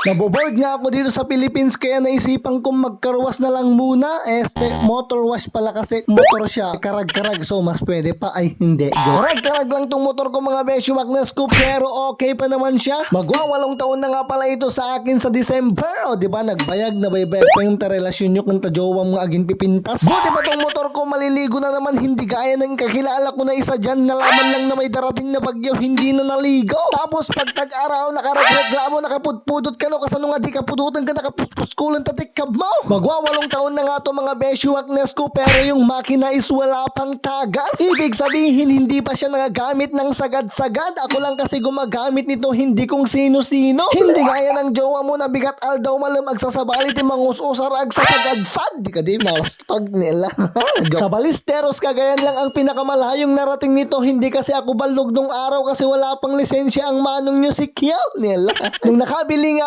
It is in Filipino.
Naboboard nga ako dito sa Philippines kaya naisipan kong magkarwas na lang muna. Motor wash pala kasi motor siya. Karag-karag so mas pwede pa. Ay hindi. Karag-karag lang tong motor ko mga besyo Magnus ko pero okay pa naman siya. Magwawalong taon na nga pala ito sa akin sa December. O diba nagbayag na baybayag pa yung relasyon nyo kung tajowang mga aging pipintas. Buti ba tong motor ko maliligo na naman hindi gaya ng kakilala ko na isa dyan nalaman lang na may darating na bagyo hindi na naligo. Tapos pag tag-araw nakareklamo nakapudpudot ka no kasano nga di ka pudutan ka nakapuspuskulan tatikab mo. Magwawalong taon na nga to mga besyo Agnes ko pero yung makina is wala pang tagas. Ibig sabihin hindi pa siya nagagamit ng sagad-sagad. Ako lang kasi gumagamit nito hindi kung sino-sino. Hindi gaya ng jowa mo na bigat aldaw malam agsasabalit yung mangus-usarag sa sagadsad. Di ka di pag nila. Sa Balisteros Cagayan lang ang pinakamalayong narating nito. Hindi kasi ako balog nung araw kasi wala pang lisensya ang manong nyo si Kiao nila. Nung nakabili nga